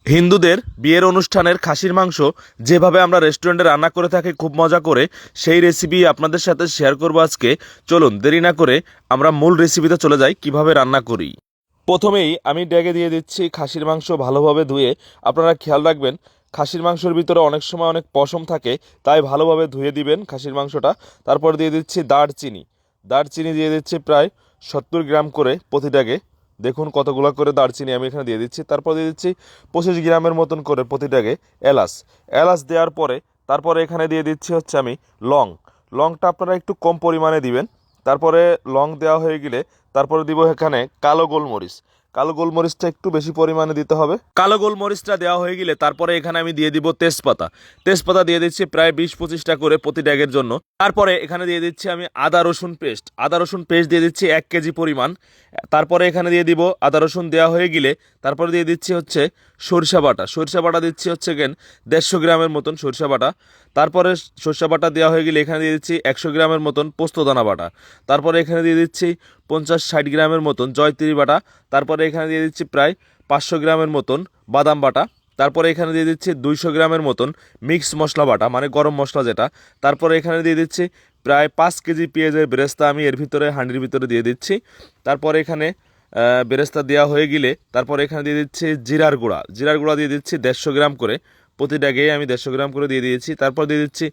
হিন্দুদের বিয়ের অনুষ্ঠানের খাসির মাংস যেভাবে আমরা রেস্টুরেন্টে রান্না করে থাকি খুব মজা করে, সেই রেসিপি আপনাদের সাথে শেয়ার করব আজকে। চলুন দেরি না করে আমরা মূল রেসিপিতে চলে যাই কিভাবে রান্না করি। প্রথমেই আমি ডেগে দিয়ে দিচ্ছি খাসির মাংস ভালোভাবে ধুয়ে। আপনারা খেয়াল রাখবেন, খাসির মাংসের ভিতরে অনেক সময় অনেক পশম থাকে, তাই ভালোভাবে ধুয়ে দিবেন খাসির মাংসটা। তারপর দিয়ে দিচ্ছি দারচিনি। দারচিনি দিয়ে দিচ্ছি প্রায় 70 গ্রাম করে প্রতি ডেগে। দেখুন কতগুলো করে দারচিনি আমি এখানে দিয়ে দিচ্ছি। তারপর দিয়ে দিচ্ছি 25 গ্রামের মতন করে প্রতি ডেগে এলাচ। এলাচ দেওয়ার পরে তারপরে এখানে দিয়ে দিচ্ছি হচ্ছে আমি লং। লংটা আপনারা একটু কম পরিমাণে দিবেন। তারপরে লং দেওয়া হয়ে গেলে তারপরে দিব এখানে কালো গোলমরিচ। কালো গোলমরিচটা একটু বেশি পরিমাণে দিতে হবে। কালো গোলমরিচটা দেওয়া হয়ে গেলে তারপরে এখানে আমি দিয়ে দিব তেজপাতা। তেজপাতা দিয়ে দিচ্ছি প্রায় 20-25টা করে প্রতি ড্যাগের জন্য। তারপরে এখানে দিয়ে দিচ্ছি আমি আদা রসুন পেস্ট। আদা রসুন পেস্ট দিয়ে দিচ্ছি 1 কেজি পরিমাণ। তারপরে এখানে দিয়ে দিব আদা রসুন দেওয়া হয়ে গেলে তারপরে দিয়ে দিচ্ছি হচ্ছে সরিষা বাটা। সরিষা বাটা দিচ্ছি হচ্ছে 150 গ্রামের মতন সরিষা বাটা। তারপরে সরিষা বাটা দেওয়া হয়ে গেলে এখানে দিয়ে দিচ্ছি 100 গ্রামের মতন পোস্তদানা বাটা। তারপরে এখানে দিয়ে দিচ্ছি 50-60 গ্রামের মতন জয়ত্রী বাটা। তারপরে এখানে দিয়ে দিচ্ছি প্রায় 500 গ্রামের মতন বাদাম বাটা। তারপরে এখানে দিয়ে দিচ্ছি 200 গ্রামের মতন মিক্স মশলা বাটা, মানে গরম মশলা যেটা। তারপরে এখানে দিয়ে দিচ্ছি প্রায় 5 কেজি পেঁয়াজের বেরেস্তা আমি এর ভিতরে হাঁড়ির ভিতরে দিয়ে দিচ্ছি। তারপরে এখানে বেরেস্তা দেওয়া হয়ে গেলে তারপরে এখানে দিয়ে দিচ্ছি জিরার গুঁড়া। জিরার গুঁড়া দিয়ে দিচ্ছি 150 গ্রাম করে প্রতি ড্যাগে আমি 150 গ্রাম করে দিয়ে দিয়েছি। তারপর দিয়ে দিচ্ছি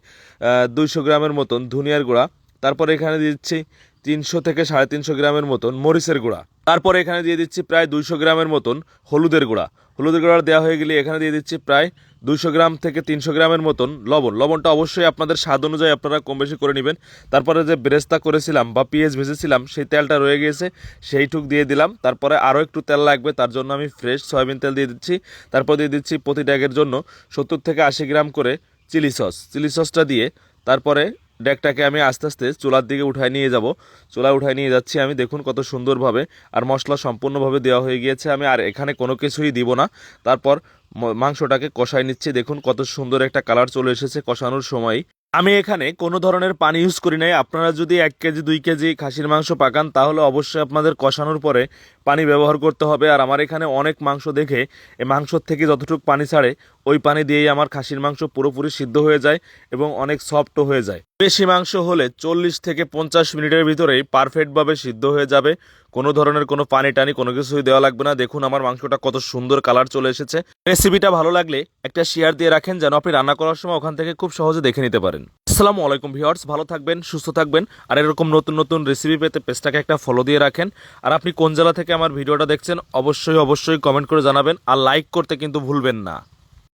200 গ্রামের মতন ধনিয়ার গুঁড়া। তারপরে এখানে দিয়ে দিচ্ছি 300 থেকে 350 গ্রামের মতন মরিচের গুঁড়া। তারপরে এখানে দিয়ে দিচ্ছি প্রায় 200 গ্রামের মতন হলুদের গুঁড়া। হলুদের গুঁড়া দেওয়া হয়ে গেলে এখানে দিয়ে দিচ্ছি প্রায় 200 গ্রাম থেকে 300 গ্রামের মতন লবণ। লবণটা অবশ্যই আপনাদের স্বাদ অনুযায়ী আপনারা কম বেশি করে নেবেন। তারপরে যে বেরেস্তা করেছিলাম বা পেঁয়াজ ভেজেছিলাম সেই তেলটা রয়ে গিয়েছে, সেইটুক দিয়ে দিলাম। তারপরে আরও একটু তেল লাগবে, তার জন্য আমি ফ্রেশ সয়াবিন তেল দিয়ে দিচ্ছি। তারপর দিয়ে দিচ্ছি প্রতি ড্যাগের জন্য 70 থেকে 80 গ্রাম করে চিলি সস। চিলি সসটা দিয়ে তারপরে ডেকটাকে আমি আস্তে আস্তে চুলার দিকে উঠায় নিয়ে যাব। চুলা উঠায় নিয়ে যাচ্ছি আমি, দেখুন কত সুন্দরভাবে। আর মশলা সম্পূর্ণভাবে দেওয়া হয়ে গিয়েছে, আমি আর এখানে কোনো কিছুই দিব না। তারপর মাংসটাকে কষাই নিচ্ছি। দেখুন কত সুন্দর একটা কালার চলে এসেছে কষানোর সময়। আমি এখানে কোনো ধরনের পানি ইউজ করি নাই। আপনারা যদি 1 কেজি 2 কেজি খাসির মাংস পাকান তাহলে অবশ্যই আপনাদের কষানোর পরে পানি ব্যবহার করতে হবে। আর আমার এখানে অনেক মাংস দেখে এই মাংসর থেকে যতটুকু পানি ছাড়ে ওই পানি দিয়েই আমার খাসির মাংস পুরোপুরি সিদ্ধ হয়ে যায় এবং অনেক সফটও হয়ে যায়। বেশি মাংস হলে 40 থেকে 50 মিনিটের ভিতরেই পারফেক্টভাবে সিদ্ধ হয়ে যাবে। কোনো ধরনের কোনো পানি টানি কোনো কিছুই দেওয়া লাগবে না। দেখুন আমার মাংসটা কত সুন্দর কালার চলে এসেছে। রেসিপিটা ভালো লাগলে একটা শেয়ার দিয়ে রাখেন, যেন আপনি রান্না করার সময় ওখান থেকে খুব সহজে দেখে নিতে পারেন। আসসালামু আলাইকুম ভিউয়ার্স, ভালো থাকবেন, সুস্থ থাকবেন। আর এরকম নতুন নতুন রেসিপি পেতে পেজটাকে একটা ফলো দিয়ে রাখেন। আর আপনি কোন জেলা থেকে আমার ভিডিওটা দেখছেন অবশ্যই কমেন্ট করে জানাবেন। আর লাইক করতে কিন্তু ভুলবেন না।